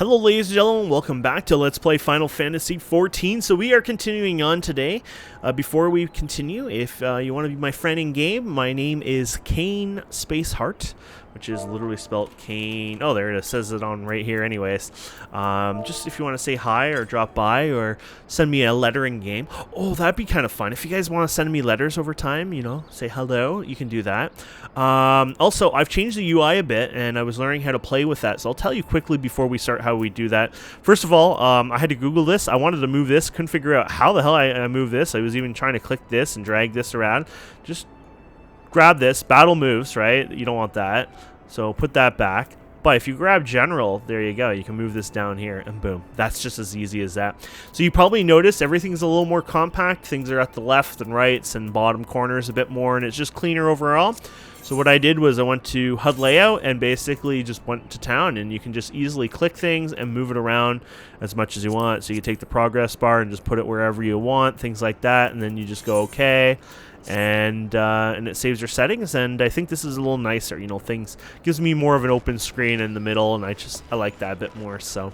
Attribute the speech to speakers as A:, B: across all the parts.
A: Hello ladies and gentlemen, welcome back to Let's Play Final Fantasy XIV. So we are continuing on today. Before we continue, if you want to be my friend in game, my name is Kane space Hart, which is literally spelled Kane. Oh, there it is. Says it on right here anyways. Just if you want to say hi or drop by or send me a letter in game. Oh, that'd be kind of fun. If you guys want to send me letters over time, you know, say hello, you can do that. Also, I've changed the UI a bit and I was learning how to play with that. So I'll tell you quickly before we start how we do that. First of all, I had to Google this. I wanted to move this. Couldn't figure out how the hell I moved this. I was even trying to click this and drag this around. Just grab this. Battle moves, right? You don't want that. So put that back. But if you grab general, there you go. You can move this down here and boom. That's just as easy as that. So you probably notice everything's a little more compact. Things are at the left and rights and bottom corners a bit more, and it's just cleaner overall. So what I did was I went to HUD layout and basically just went to town, and you can just easily click things and move it around as much as you want. So you take the progress bar and just put it wherever you want, things like that, and then you just go okay. And it saves your settings, and I think this is a little nicer, you know, things gives me more of an open screen in the middle, and I like that a bit more. So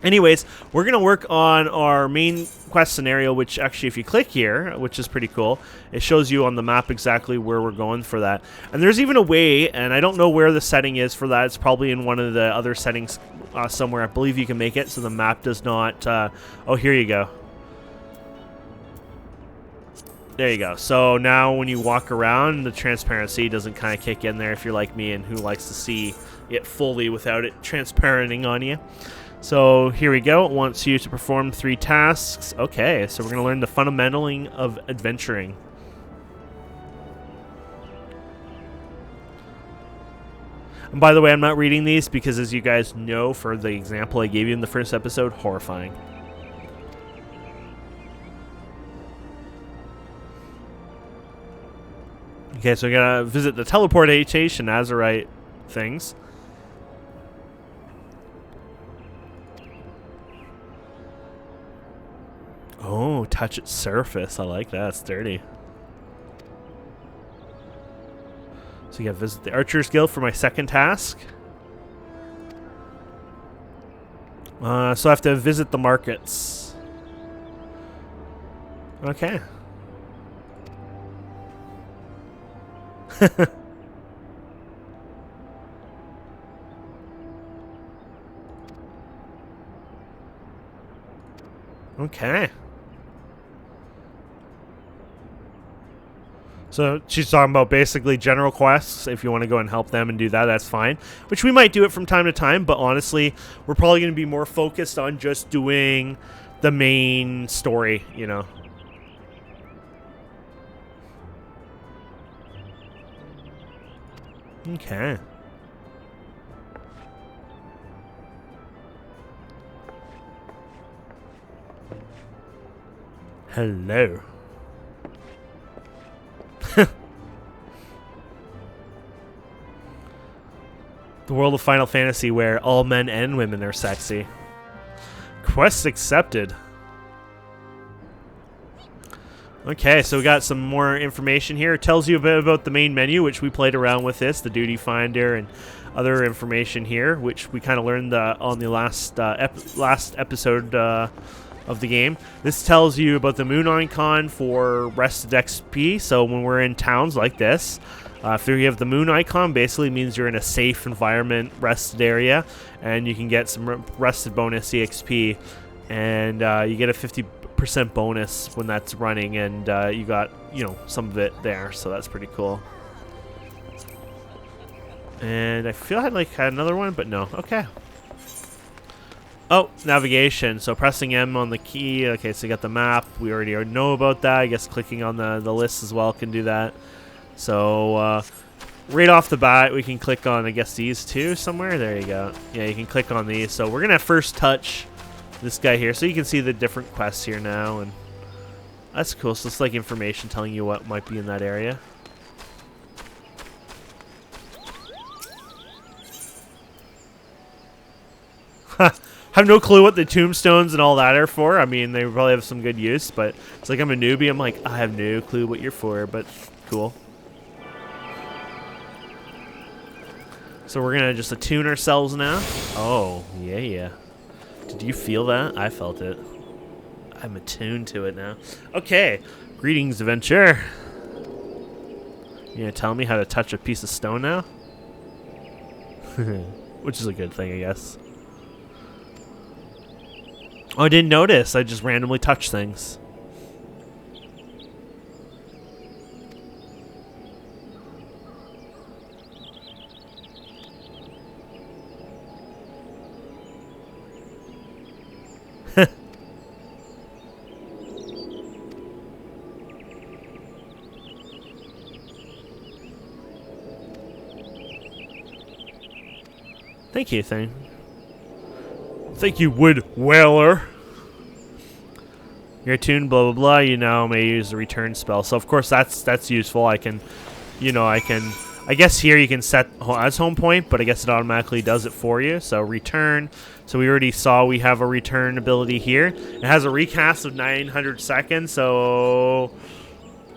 A: anyways, we're gonna work on our main quest scenario, which actually if you click here, which is pretty cool, it shows you on the map exactly where we're going for that. And there's even a way, and I don't know where the setting is for that. It's probably in one of the other settings somewhere. I believe you can make it so the map does not oh, here you go. There you go. So now when you walk around, the transparency doesn't kind of kick in there if you're like me and who likes to see it fully without it transparenting on you. So here we go. It wants you to perform 3 tasks. Okay, so we're going to learn the fundamental of adventuring. And by the way, I'm not reading these because, as you guys know, for the example I gave you in the first episode, horrifying. Okay, so we're going to visit the teleportation Azurite things. Oh, touch its surface. I like that. It's dirty. So you got to visit the Archer's Guild for my second task. So I have to visit the markets. Okay. Okay. So she's talking about basically general quests. If you want to go and help them and do that, that's fine. Which we might do it from time to time, but honestly, we're probably going to be more focused on just doing the main story, you know. Okay. Hello. The world of Final Fantasy where all men and women are sexy. Quest accepted. Okay, so we got some more information here. It tells you a bit about the main menu, which we played around with this, the duty finder and other information here, which we kind of learned on the last episode of the game. This tells you about the moon icon for rested XP. So when we're in towns like this, if you have the moon icon, basically means you're in a safe environment, rested area, and you can get some rested bonus EXP, and you get a 50% bonus when that's running, and you got, you know, some of it there, so that's pretty cool. And I feel I had another one, but no. Okay. Oh, navigation. So pressing M on the key. Okay, so you got the map. We already know about that. I guess clicking on the list as well can do that. So right off the bat, we can click on, I guess, these two somewhere. There you go. Yeah, you can click on these. So we're going to first touch this guy here. So you can see the different quests here now. And that's cool. So it's like information telling you what might be in that area. I have no clue what the tombstones and all that are for. I mean, they probably have some good use, but it's like I'm a newbie. I'm like, I have no clue what you're for, but cool. So we're going to just attune ourselves now. Oh, yeah, yeah. Did you feel that? I felt it. I'm attuned to it now. Okay. Greetings, adventure. You gonna tell me how to touch a piece of stone now? Which is a good thing, I guess. Oh, I didn't notice. I just randomly touched things. Thank you, thing. Thank you, Wood Whaler. You're attuned, blah blah blah. You now may use the return spell. So of course that's useful. I can, I guess here you can set as home point, but I guess it automatically does it for you. So return. So we already saw we have a return ability here. It has a recast of 900 seconds. So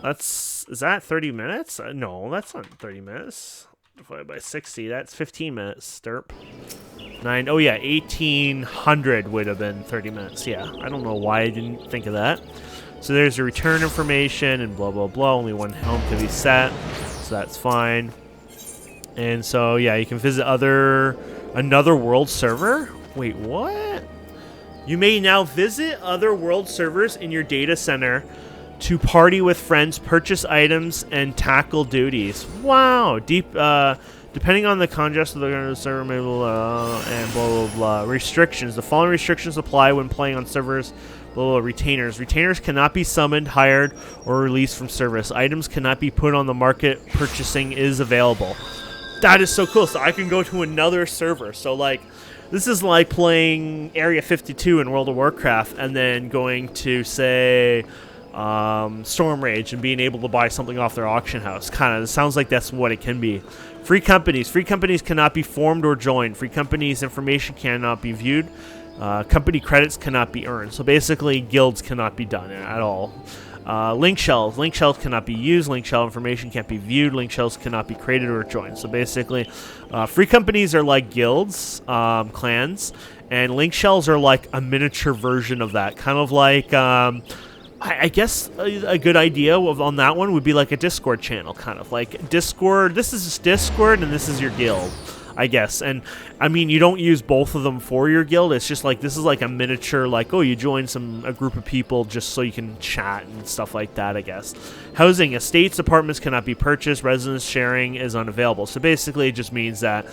A: is that 30 minutes? No, that's not 30 minutes. Divided by 60, that's 15 minutes. Derp. 9. Oh yeah, 1800 would have been 30 minutes. Yeah, I don't know why I didn't think of that. So there's the return information and blah blah blah. Only one home can be set, so that's fine. And so yeah, you can visit another world server. Wait, what? You may now visit other world servers in your data center to party with friends, purchase items, and tackle duties. Wow. Depending on the context of the server, and blah, blah, blah. Restrictions. The following restrictions apply when playing on servers. Blah, blah, retainers. Retainers cannot be summoned, hired, or released from service. Items cannot be put on the market. Purchasing is available. That is so cool. So I can go to another server. So, like, this is like playing Area 52 in World of Warcraft and then going to, say, Storm Rage and being able to buy something off their auction house. Kind of, it sounds like that's what it can be. Free companies. Free companies cannot be formed or joined. Free companies' information cannot be viewed. Company credits cannot be earned. So basically, guilds cannot be done at all. Link shells. Link shells cannot be used. Link shell information can't be viewed. Link shells cannot be created or joined. So basically, free companies are like guilds, clans, and link shells are like a miniature version of that. Kind of like... I guess a good idea on that one would be like a Discord channel, kind of like Discord. This is just Discord, and this is your guild, I guess. And I mean, you don't use both of them for your guild. It's just like this is like a miniature, like, oh, you join a group of people just so you can chat and stuff like that, I guess. Housing. Estates, apartments cannot be purchased. Residence sharing is unavailable. So basically, it just means that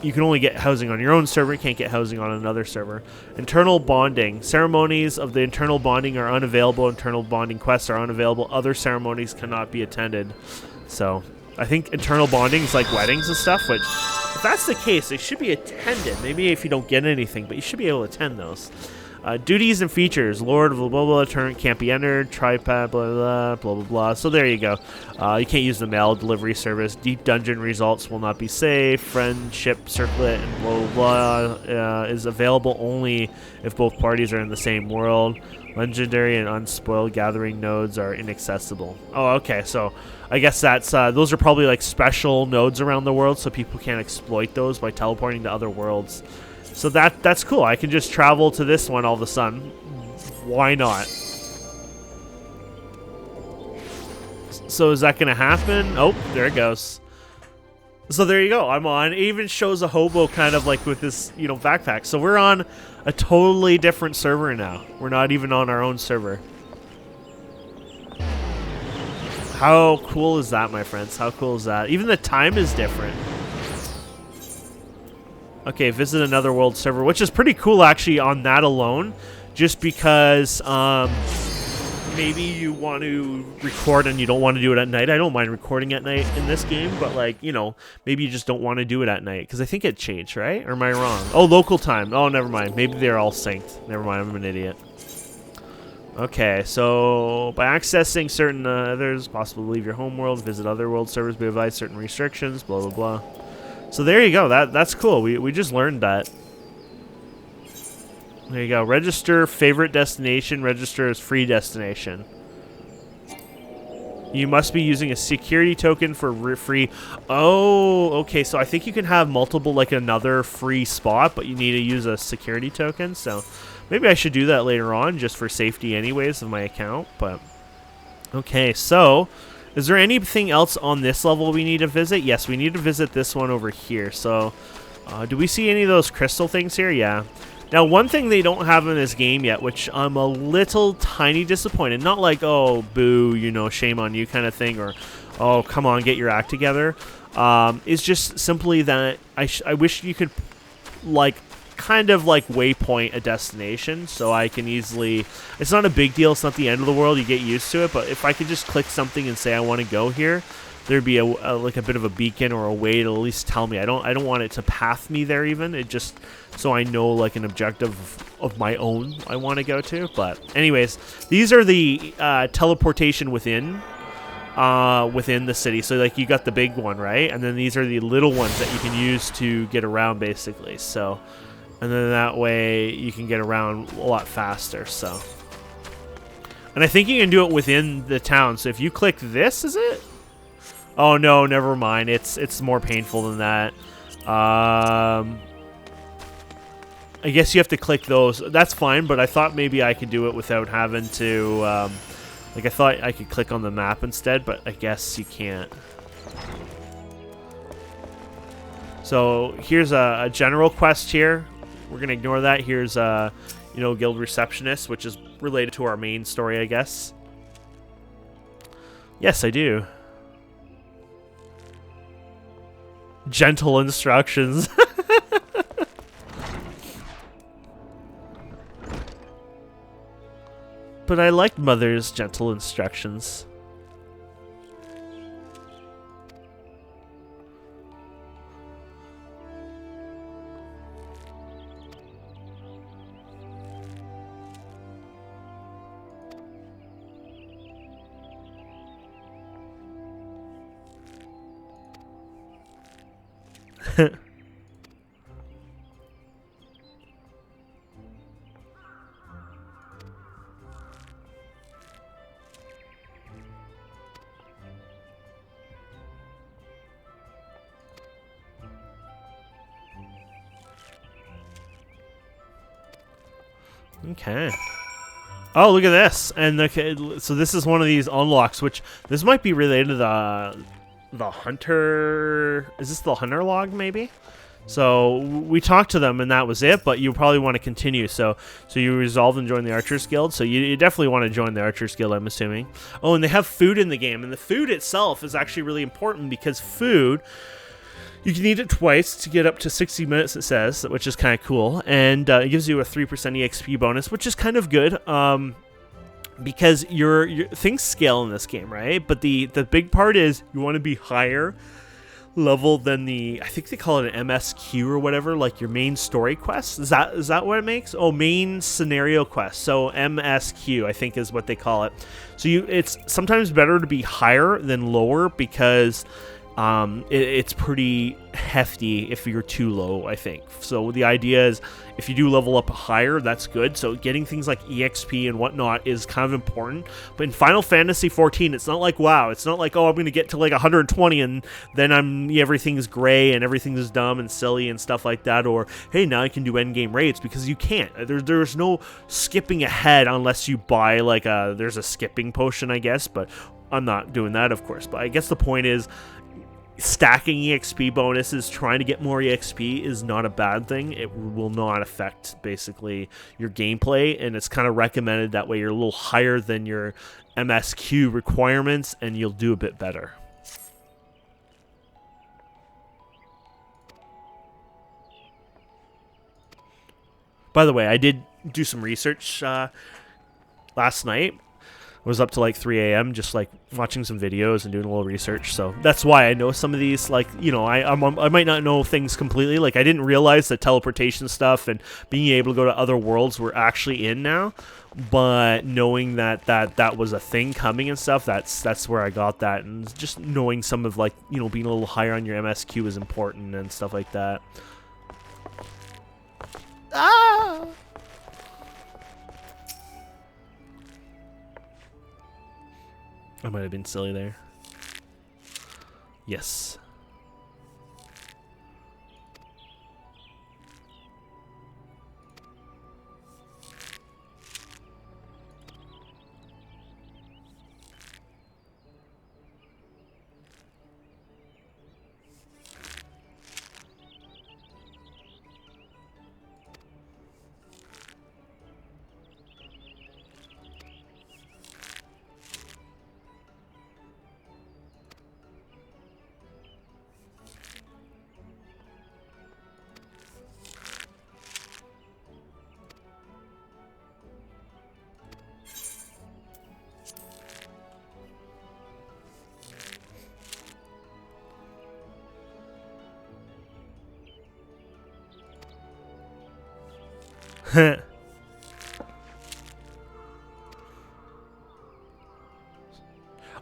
A: you can only get housing on your own server. You can't get housing on another server. Internal bonding. Ceremonies of the internal bonding are unavailable. Internal bonding quests are unavailable. Other ceremonies cannot be attended. So I think internal bonding is like weddings and stuff, which if that's the case, they should be attended. Maybe if you don't get anything, but you should be able to attend those. Duties and features. Lord of blah, blah, blah, turn can't be entered. Tripod, blah, blah, blah, blah, blah. So there you go. You can't use the mail delivery service. Deep dungeon results will not be saved. Friendship circlet and blah, blah, blah is available only if both parties are in the same world. Legendary and unspoiled gathering nodes are inaccessible. Oh, okay. So I guess that's those are probably like special nodes around the world, so people can't exploit those by teleporting to other worlds. So that's cool. I can just travel to this one all of a sudden. Why not? So is that going to happen? Oh, there it goes. So there you go. I'm on. It even shows a hobo kind of like with this, backpack. So we're on a totally different server now. We're not even on our own server. How cool is that, my friends? How cool is that? Even the time is different. Okay, visit another world server, which is pretty cool actually on that alone, just because maybe you want to record and you don't want to do it at night. I don't mind recording at night in this game, but like, maybe you just don't want to do it at night, because I think it changed, right? Or am I wrong? Oh, local time. Oh, never mind. Maybe they're all synced. Never mind, I'm an idiot. Okay, so by accessing certain others, possible to leave your home world, visit other world servers, be advised certain restrictions, blah, blah, blah. So there you go. That's cool. We just learned that. There you go. Register favorite destination. Register as free destination. You must be using a security token for free. Oh, okay. So I think you can have multiple, like another free spot, but you need to use a security token. So maybe I should do that later on just for safety anyways of my account. But okay, so is there anything else on this level we need to visit? Yes, we need to visit this one over here. So do we see any of those crystal things here? Yeah. Now, one thing they don't have in this game yet, which I'm a little tiny disappointed, not like, oh, boo, you know, shame on you kind of thing, or, oh, come on, get your act together, is just simply that I wish you could, like, kind of, like, waypoint a destination so I can easily, it's not a big deal, it's not the end of the world, you get used to it, but if I could just click something and say I want to go here, there'd be like a bit of a beacon or a way to at least tell me. I don't want it to path me there even. It just so I know like an objective of my own I want to go to. But anyways, these are the teleportation within the city. So like you got the big one, right? And then these are the little ones that you can use to get around basically. So and then that way you can get around a lot faster. So and I think you can do it within the town. So if you click this, is it? Oh no, never mind. It's more painful than that. I guess you have to click those. That's fine, but I thought maybe I could do it without having to, like I thought I could click on the map instead, but I guess you can't. So here's a general quest here. We're gonna ignore that. Here's you know, guild receptionist, which is related to our main story, I guess. Yes, I do. Gentle instructions. But I like Mother's gentle instructions. Okay. Oh, look at this. And okay, so this is one of these unlocks, which this might be related to the hunter. Is this the hunter log maybe? So we talked to them and that was it, but you probably want to continue. So you resolved and joined the Archers Guild. So you definitely want to join the Archers Guild, I'm assuming. Oh, and they have food in the game, and the food itself is actually really important because food, you can eat it twice to get up to 60 minutes, it says, which is kind of cool. And it gives you a 3% EXP bonus, which is kind of good. Because your things scale in this game, right? But the big part is you want to be higher level than the, I think they call it an MSQ or whatever, like your main story quest. Is that what it makes? Oh, main scenario quest. So MSQ, I think is what they call it. So it's sometimes better to be higher than lower because it's pretty hefty if you're too low, I think. So the idea is if you do level up higher, that's good. So getting things like EXP and whatnot is kind of important. But in Final Fantasy 14, it's not like WoW. It's not like, oh, I'm going to get to like 120 and then everything's gray and everything's dumb and silly and stuff like that. Or, hey, now I can do endgame raids, because you can't. There's no skipping ahead unless you buy like there's a skipping potion, I guess. But I'm not doing that, of course. But I guess the point is, stacking EXP bonuses, trying to get more EXP is not a bad thing. It will not affect basically your gameplay, and it's kind of recommended that way you're a little higher than your MSQ requirements and you'll do a bit better. By the way, I did do some research last night. I was up to like 3 a.m. just like watching some videos and doing a little research. So that's why I know some of these, like, you know, I might not know things completely. Like I didn't realize that teleportation stuff and being able to go to other worlds were actually in now. But knowing that was a thing coming and stuff, that's where I got that. And just knowing some of, like, you know, being a little higher on your MSQ is important and stuff like that. Ah! I might have been silly there. Yes.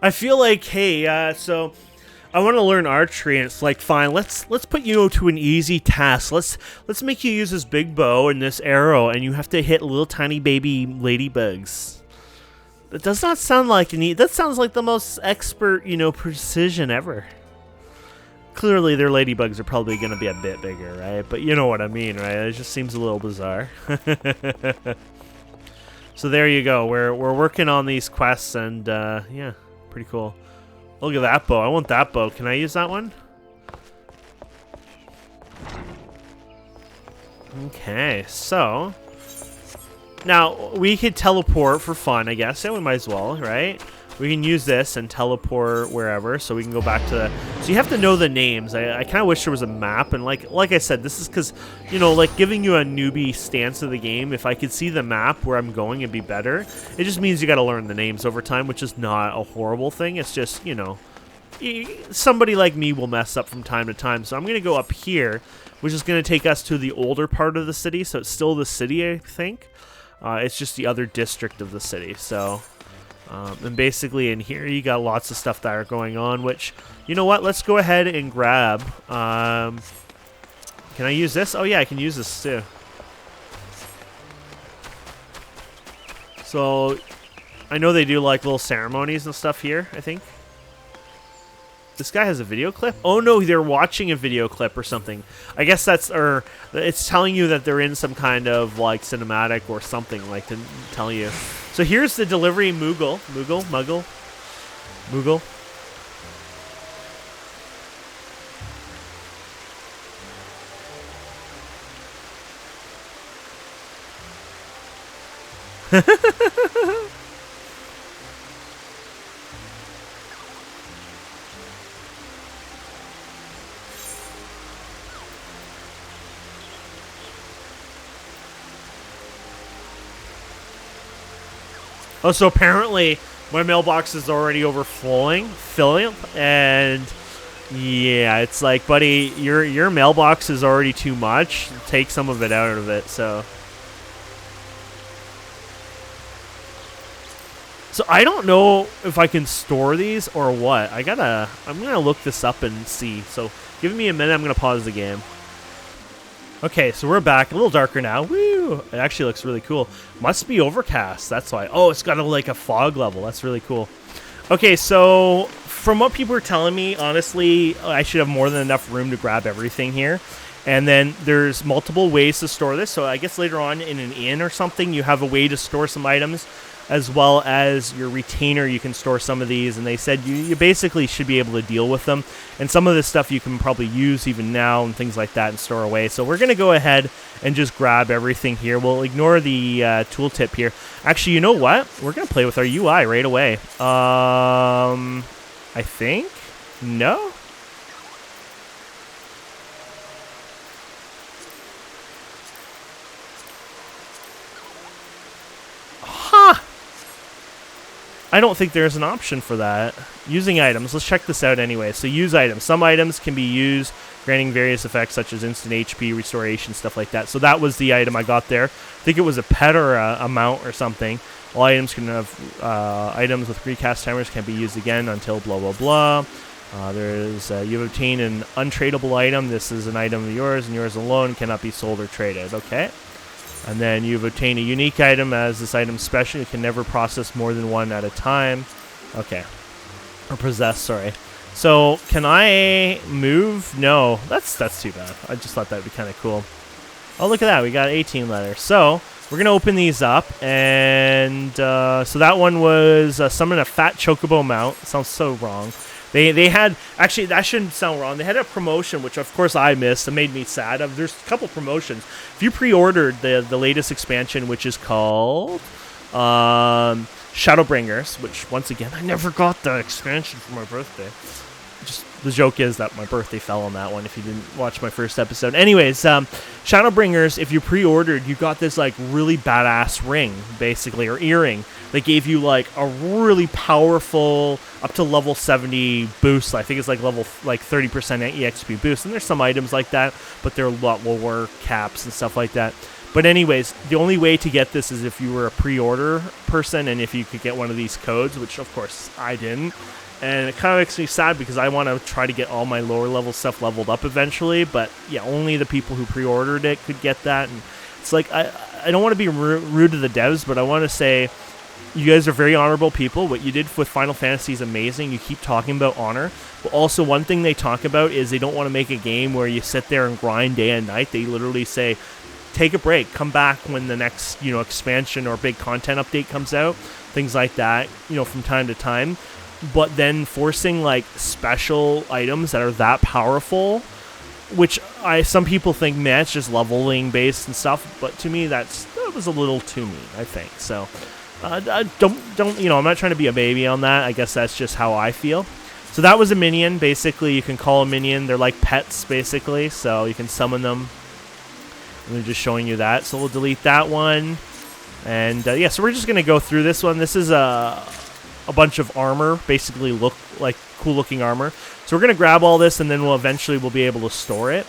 A: I feel like, hey, so I want to learn archery, and it's like, fine, let's put you to an easy task. Let's make you use this big bow and this arrow, and you have to hit little tiny baby ladybugs. That does not sound like that sounds like the most expert, precision ever. Clearly, their ladybugs are probably going to be a bit bigger, right? But you know what I mean, right? It just seems a little bizarre. So there you go. We're working on these quests, and yeah, pretty cool. Look at that bow. I want that bow. Can I use that one? Okay, so now we could teleport for fun, I guess. Yeah, we might as well, right? We can use this and teleport wherever, so we can go back to the... So you have to know the names. I kind of wish there was a map, and like I said, this is because, like giving you a newbie stance of the game, if I could see the map where I'm going, it'd be better. It just means you got to learn the names over time, which is not a horrible thing. It's just, somebody like me will mess up from time to time. So I'm going to go up here, which is going to take us to the older part of the city, so it's still the city, I think. It's just the other district of the city, so... and basically in here you got lots of stuff that are going on, which, you know what, let's go ahead and grab. Can I use this? Oh yeah, I can use this too. So I know they do like little ceremonies and stuff here, I think. This guy has a video clip? Oh no, they're watching a video clip or something. I guess that's, or it's telling you that they're in some kind of like cinematic or something, like to tell you. So here's the delivery Moogle. Oh, so apparently my mailbox is already filling, and yeah, it's like, buddy, your mailbox is already too much. Take some of it out of it. So I don't know if I can store these or what. I'm gonna look this up and see. So give me a minute. I'm gonna pause the game. Okay, so we're back. A little darker now. Woo! It actually looks really cool. Must be overcast. That's why. Oh, it's got like a fog level. That's really cool. Okay, so from what people are telling me, honestly, I should have more than enough room to grab everything here. And then there's multiple ways to store this. So I guess later on in an inn or something, you have a way to store some items, as well as your retainer. You can store some of these, and they said you basically should be able to deal with them. And some of this stuff you can probably use even now and things like that and store away. So we're going to go ahead and just grab everything here. We'll ignore the tooltip here. Actually, you know what? We're going to play with our UI right away. I think? No? I don't think there's an option for that. Using items. Let's check this out anyway. So use items. Some items can be used, granting various effects such as instant HP, restoration, stuff like that. So that was the item I got there. I think it was a pet or a mount or something. All items can have items with recast timers can be used again until blah, blah, blah. You've obtained an untradeable item. This is an item of yours, and yours alone cannot be sold or traded. Okay. And then you've obtained a unique item. As this item special, you can never process more than one at a time. Okay. Or possess, sorry. So, can I move? No. That's too bad. I just thought that would be kind of cool. Oh, look at that. We got 18 letters. So, we're going to open these up. And so that one was summon a fat chocobo mount. Sounds so wrong. They had, actually, that shouldn't sound wrong. They had a promotion, which of course I missed. It made me sad. There's a couple promotions. If you pre-ordered the latest expansion, which is called Shadowbringers, which once again, I never got the expansion for my birthday. Just the joke is that my birthday fell on that one if you didn't watch my first episode. Anyways, Shadowbringers, if you pre-ordered, you got this like really badass ring, basically, or earring. They gave you like a really powerful up to level 70 boost. I think it's like level 30% EXP boost. And there's some items like that, but they're a lot lower caps and stuff like that. But anyways, the only way to get this is if you were a pre-order person and if you could get one of these codes, which of course I didn't. And it kind of makes me sad because I want to try to get all my lower level stuff leveled up eventually. But yeah, only the people who pre-ordered it could get that. And it's like, I don't want to be rude to the devs, but I want to say you guys are very honorable people. What you did with Final Fantasy is amazing. You keep talking about honor. But also one thing they talk about is they don't want to make a game where you sit there and grind day and night. They literally say, take a break, come back when the next, expansion or big content update comes out, things like that, from time to time. But then forcing like special items that are that powerful, which some people think, man, it's just leveling based and stuff. But to me, that was a little too mean, I think. So don't I'm not trying to be a baby on that. I guess that's just how I feel. So that was a minion. Basically, you can call a minion. They're like pets, basically. So you can summon them. And they're just showing you that. So we'll delete that one. And yeah, so we're just going to go through this one. This is a bunch of armor, basically look like cool looking armor. So we're going to grab all this and then we'll eventually be able to store it.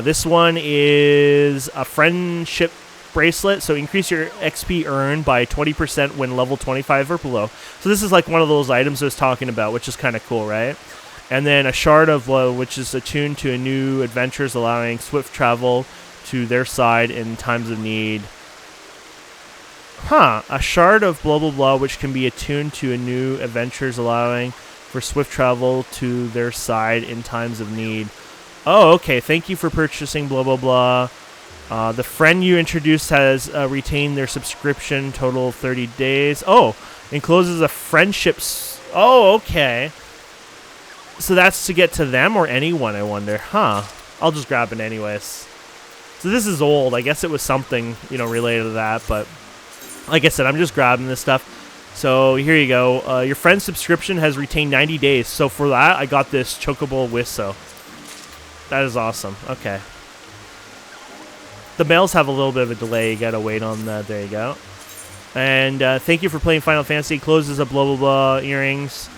A: This one is a friendship bracelet. So increase your XP earned by 20% when level 25 or below. So this is like one of those items I was talking about, which is kind of cool, right? And then a shard of love, which is attuned to a new adventures, allowing swift travel to their side in times of need. A shard of blah blah blah, which can be attuned to a new adventures, allowing for swift travel to their side in times of need. Oh, okay. Thank you for purchasing blah blah blah. The friend you introduced has retained their subscription, total 30 days. Oh, encloses a friendship. Oh, okay. So that's to get to them or anyone, I wonder. I'll just grab it anyways. So this is old. I guess it was something, related to that. But like I said, I'm just grabbing this stuff. So here you go. Your friend's subscription has retained 90 days. So for that, I got this Chocobo Wisso. That is awesome. Okay. The mails have a little bit of a delay. You got to wait on that. There you go. And thank you for playing Final Fantasy. Closes a blah, blah, blah. Earrings.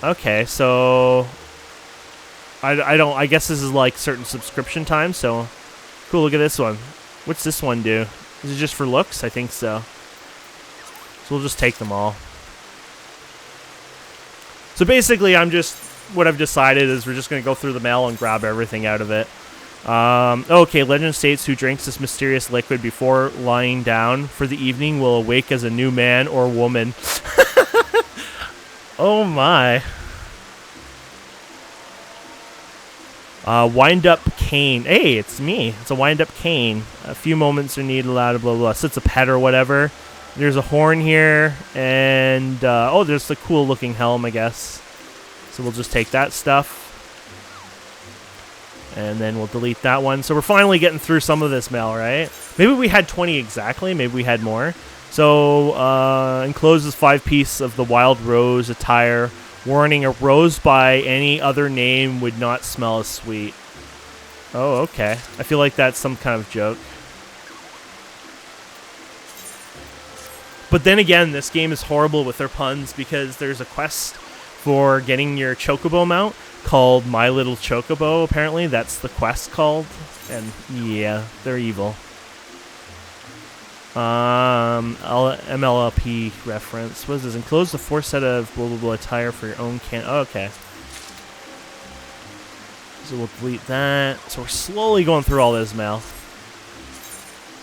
A: Okay, so I guess this is like certain subscription time. So cool, look at this one. What's this one do? Is it just for looks? I think so. So we'll just take them all. So basically, what I've decided is we're just going to go through the mail and grab everything out of it. Okay, legend states who drinks this mysterious liquid before lying down for the evening will awake as a new man or woman. Oh my. Wind up Kane. Hey, it's me. It's a wind up Kane. A few moments are needed, allowed, blah, blah, blah. So it's a pet or whatever. There's a horn here. And, there's the cool looking helm, I guess. So we'll just take that stuff. And then we'll delete that one. So we're finally getting through some of this mail, right? Maybe we had 20 exactly. Maybe we had more. So, encloses 5 pieces of the wild rose attire. Warning, a rose by any other name would not smell as sweet. Oh, okay. I feel like that's some kind of joke. But then again, this game is horrible with their puns because there's a quest for getting your Chocobo mount called My Little Chocobo, apparently. That's the quest called. And yeah, they're evil. MLLP reference. What is this? Enclose the 4 set of blah blah blah attire for your own can. Oh, okay. So we'll delete that. So we're slowly going through all this mail.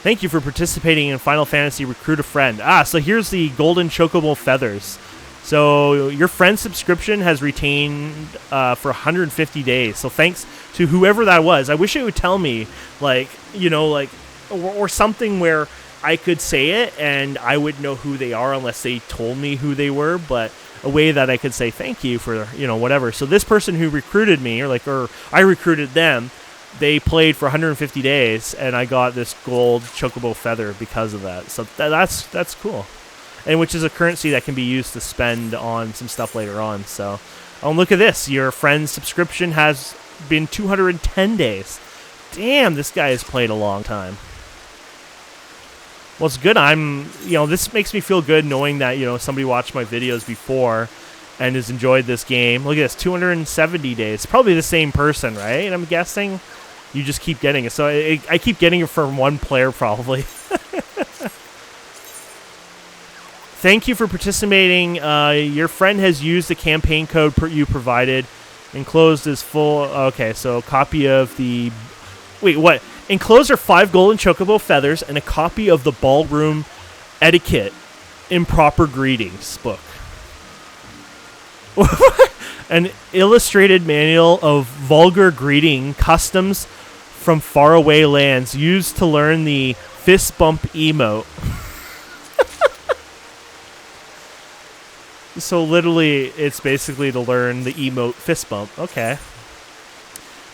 A: Thank you for participating in Final Fantasy Recruit a Friend. So here's the golden chocobo feathers. So your friend subscription has retained for 150 days. So thanks to whoever that was. I wish it would tell me, like, you know, like, or something where I could say it and I would know who they are unless they told me who they were, but a way that I could say thank you for, you know, whatever. So this person who recruited me, or I recruited them, they played for 150 days, and I got this gold chocobo feather because of that. So that's cool. And which is a currency that can be used to spend on some stuff later on. So, oh, look at this. Your friend's subscription has been 210 days. Damn, this guy has played a long time. Well, it's good. This makes me feel good knowing that, you know, somebody watched my videos before and has enjoyed this game. Look at this, 270 days. Probably the same person, right? And I'm guessing you just keep getting it. So I keep getting it from one player probably. Thank you for participating. Your friend has used the campaign code you provided. Enclosed is full. Okay, so copy of the... Wait, what? Enclosed are 5 golden chocobo feathers and a copy of the Ballroom Etiquette Improper Greetings book. An illustrated manual of vulgar greeting customs from faraway lands used to learn the fist bump emote. So literally, it's basically to learn the emote fist bump. Okay.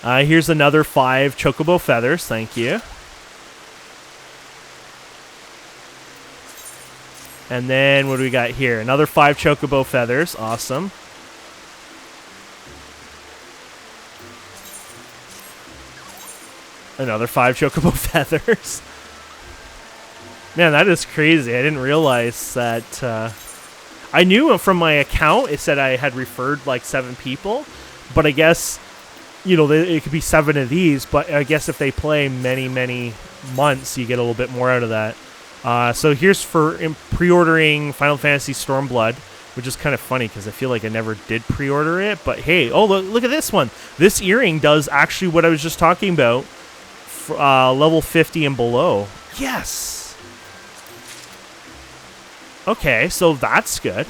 A: Here's another 5 chocobo feathers. Thank you. And then what do we got here? Another 5 chocobo feathers. Awesome. Another 5 chocobo feathers. Man, that is crazy. I didn't realize that... I knew from my account it said I had referred like 7 people, but I guess, you know, it could be 7 of these, but I guess if they play many, many months, you get a little bit more out of that. So here's for pre-ordering Final Fantasy Stormblood, which is kind of funny because I feel like I never did pre-order it, but hey, oh, look at this one. This earring does actually what I was just talking about, level 50 and below. Yes! Okay, so that's good.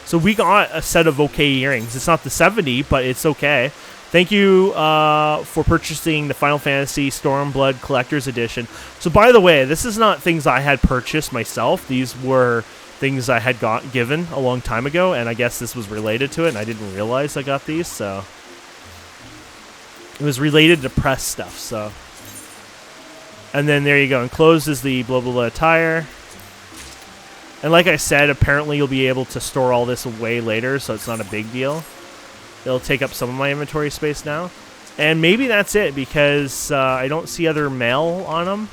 A: So we got a set of okay earrings. It's not the 70, but it's okay. Thank you for purchasing the Final Fantasy Stormblood Collector's Edition. So by the way, this is not things I had purchased myself. These were things I had given a long time ago, and I guess this was related to it, and I didn't realize I got these, so... It was related to press stuff, so... And then there you go. Enclosed is the blah blah blah attire. And like I said, apparently you'll be able to store all this away later, so it's not a big deal. It'll take up some of my inventory space now. And maybe that's it, because I don't see other mail on them.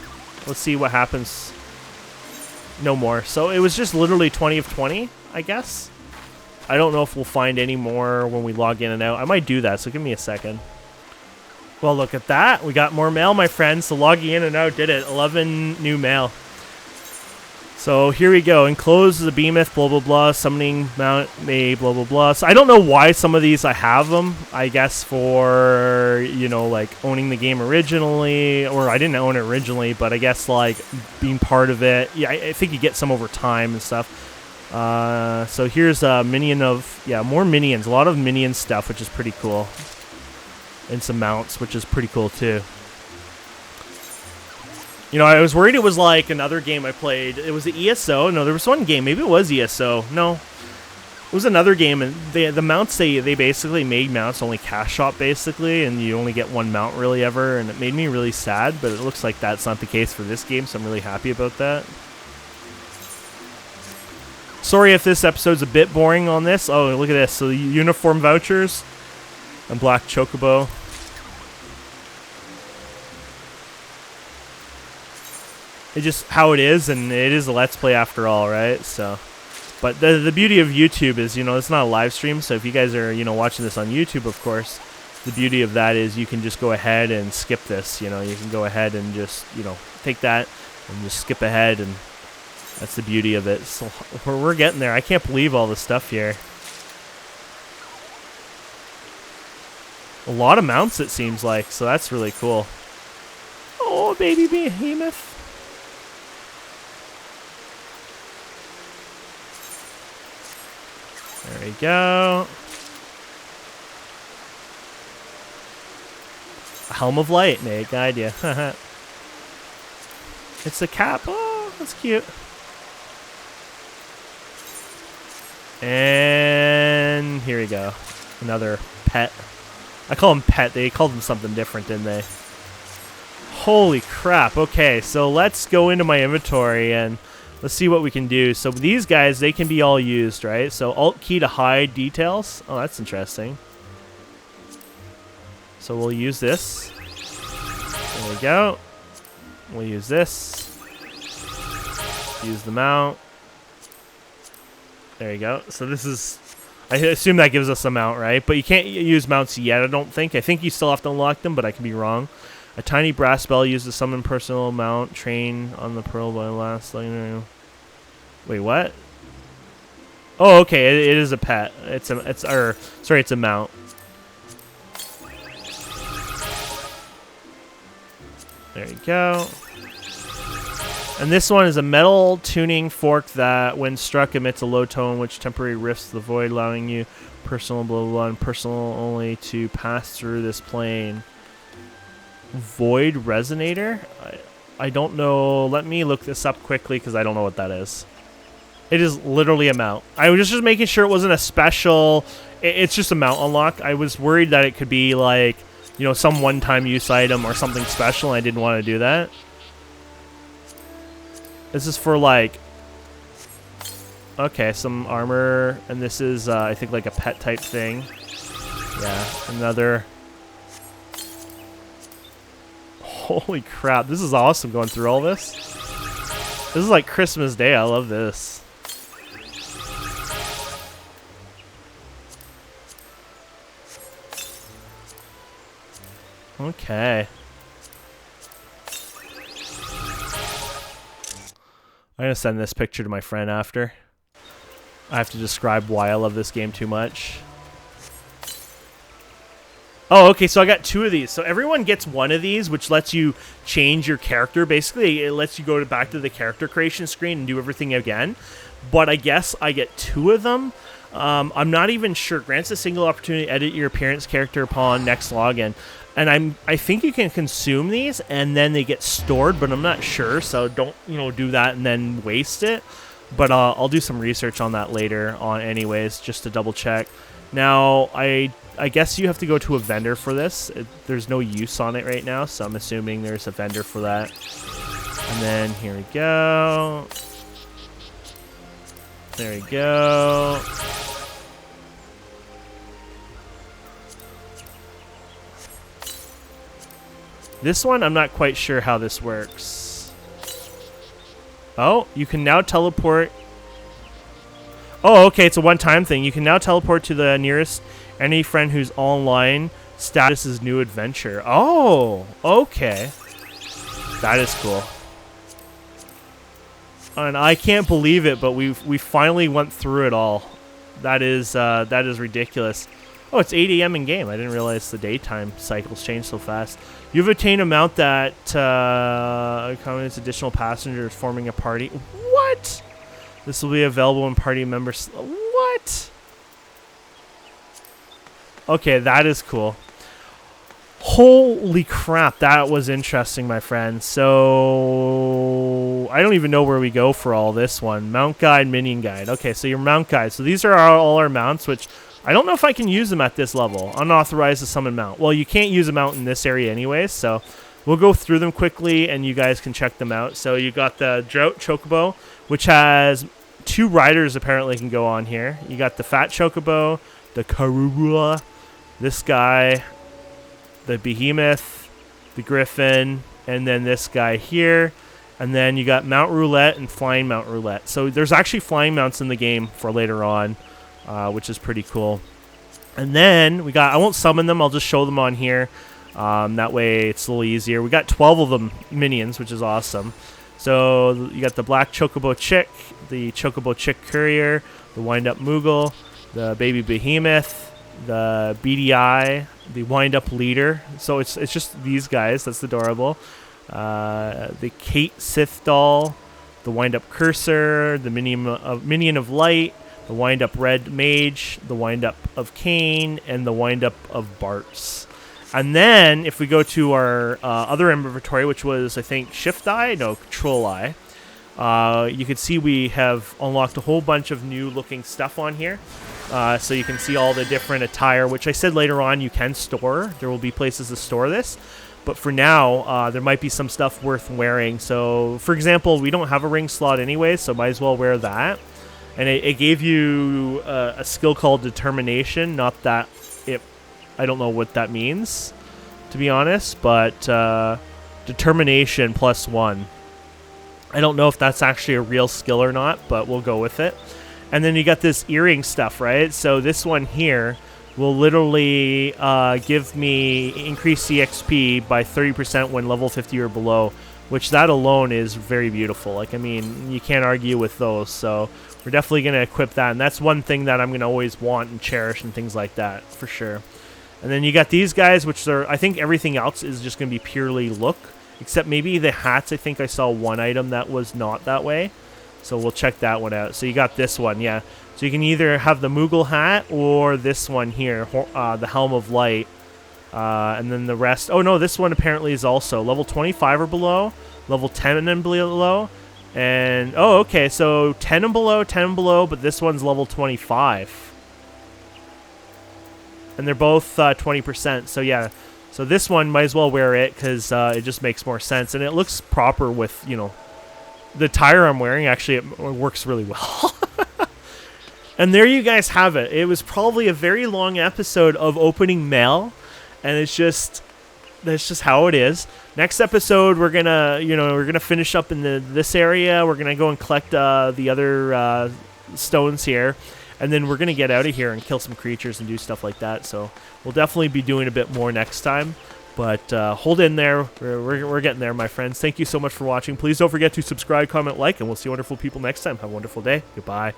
A: Let's see what happens. No more. So it was just literally 20 of 20, I guess. I don't know if we'll find any more when we log in and out. I might do that, so give me a second. Well, look at that. We got more mail, my friends. So logging in and out did it. 11 new mail. So here we go. Enclosed is a behemoth, blah, blah, blah. Summoning Mount May, blah, blah, blah. So I don't know why some of these I have them. I guess for, you know, like owning the game originally. Or I didn't own it originally, but I guess like being part of it. Yeah, I think you get some over time and stuff. So here's a minion of, yeah, more minions. A lot of minion stuff, which is pretty cool. And some mounts, which is pretty cool too. You know, I was worried it was like another game I played. It was the ESO. No, there was one game. Maybe it was ESO. No. It was another game, and the mounts, they basically made mounts only cash shop, basically, and you only get one mount really ever, and it made me really sad, but it looks like that's not the case for this game, so I'm really happy about that. Sorry if this episode's a bit boring on this. Oh, look at this. So the uniform vouchers and black chocobo. It's just how it is, and it is a Let's Play after all, right? So, but the beauty of YouTube is, you know, it's not a live stream, so if you guys are, you know, watching this on YouTube, of course, the beauty of that is you can just go ahead and skip this, you know, you can go ahead and just, you know, take that and just skip ahead, and that's the beauty of it. So we're getting there. I can't believe all this stuff here. A lot of mounts, it seems like, so that's really cool. Oh, baby behemoth. There we go. Helm of Light. Make good idea. It's a cap. Oh, that's cute. And here we go. Another pet. I call them pet. They called them something different, didn't they? Holy crap. Okay, so let's go into my inventory and let's see what we can do. So these guys, they can be all used, right? So Alt key to hide details. Oh, that's interesting. So we'll use this. There we go. We'll use this. Use the mount. There you go. So this is... I assume that gives us a mount, right? But you can't use mounts yet, I don't think. I think you still have to unlock them, but I could be wrong. A tiny brass bell used to summon personal mount. Train on the pearl by last... Wait, what? Oh, okay. It is a pet. It's a mount. There you go. And this one is a metal tuning fork that, when struck, emits a low tone which temporarily rifts the void, allowing you personal blah blah blah and personal only to pass through this plane. Void resonator? I don't know. Let me look this up quickly because I don't know what that is. It is literally a mount. I was just making sure it wasn't a special. It's just a mount unlock. I was worried that it could be like, you know, some one-time use item or something special. And I didn't want to do that. This is for like, okay, some armor, and this is, I think, like a pet type thing. Yeah, another. Holy crap, this is awesome going through all this. This is like Christmas Day, I love this. Okay. I'm going to send this picture to my friend after. I have to describe why I love this game too much. Oh, okay, so I got 2 of these. So everyone gets 1 of these, which lets you change your character. Basically, it lets you go back to the character creation screen and do everything again. But I guess I get 2 of them. I'm not even sure. Grants a single opportunity to edit your appearance character upon next login. And I think you can consume these and then they get stored, but I'm not sure. So don't, you know, do that and then waste it. But I'll do some research on that later on anyways, just to double check. Now, I guess you have to go to a vendor for this. There's no use on it right now, so I'm assuming there's a vendor for that. And then here we go. There we go. This one, I'm not quite sure how this works. Oh, you can now teleport. Oh, okay, it's a one-time thing. You can now teleport to the nearest any friend who's online. Status is new adventure. Oh, okay. That is cool. And I can't believe it, but we finally went through it all. That is ridiculous. Oh, it's 8 a.m. in game. I didn't realize the daytime cycles change so fast. You've obtained a mount that accommodates additional passengers forming a party. What? This will be available when party members... What? Okay, that is cool. Holy crap, that was interesting, my friend. So, I don't even know where we go for all this one. Mount guide, minion guide. Okay, so your mount guide. So these are all our mounts, which I don't know if I can use them at this level. Unauthorized to summon mount. Well, you can't use a mount in this area anyways, so we'll go through them quickly and you guys can check them out. So you got the Drought Chocobo, which has 2 riders apparently can go on here. You got the Fat Chocobo, the Karubula, this guy, the Behemoth, the Griffin, and then this guy here. And then you got Mount Roulette and Flying Mount Roulette. So there's actually flying mounts in the game for later on, which is pretty cool. And then we got, I won't summon them, I'll just show them on here. That way it's a little easier. We got 12 of them minions, which is awesome. So you got the Black Chocobo Chick, the Chocobo Chick Courier, the Wind-Up Moogle, the Baby Behemoth, the BDI, the Wind-Up Leader. So it's just these guys. That's adorable. The Kate Sith Doll, the Wind-Up Cursor, the Minion of Light, the wind-up red mage, the wind-up of Kane, and the wind-up of Bart's. And then, if we go to our other inventory, which was, I think, Shift Eye? No, Control Eye. You can see we have unlocked a whole bunch of new-looking stuff on here. So you can see all the different attire, which I said later on you can store. There will be places to store this. But for now, there might be some stuff worth wearing. So, for example, we don't have a ring slot anyway, so might as well wear that. And it gave you a skill called Determination. Not that I don't know what that means, to be honest, but Determination +1. I don't know if that's actually a real skill or not, but we'll go with it. And then you got this earring stuff, right? So this one here will literally give me increased CXP by 30% when level 50 or below, which that alone is very beautiful. Like, I mean, you can't argue with those. So we're definitely going to equip that. And that's one thing that I'm going to always want and cherish and things like that, for sure. And then you got these guys, which are, I think everything else is just going to be purely look. Except maybe the hats, I think I saw one item that was not that way. So we'll check that one out. So you got this one, yeah. So you can either have the Moogle hat or this one here, the Helm of Light. And then the rest. Oh, no, this one apparently is also level 25 or below, level 10 and below. And, oh, okay, so 10 and below, but this one's level 25. And they're both 20%. So, yeah. So this one, might as well wear it because it just makes more sense. And it looks proper with, you know, the attire I'm wearing. Actually, it works really well. And there you guys have it. It was probably a very long episode of opening mail. And that's just how it is. Next episode, we're gonna finish up in this area. We're gonna go and collect the other stones here. And then we're going to get out of here and kill some creatures and do stuff like that. So we'll definitely be doing a bit more next time. But hold in there. We're getting there, my friends. Thank you so much for watching. Please don't forget to subscribe, comment, like, and we'll see wonderful people next time. Have a wonderful day. Goodbye.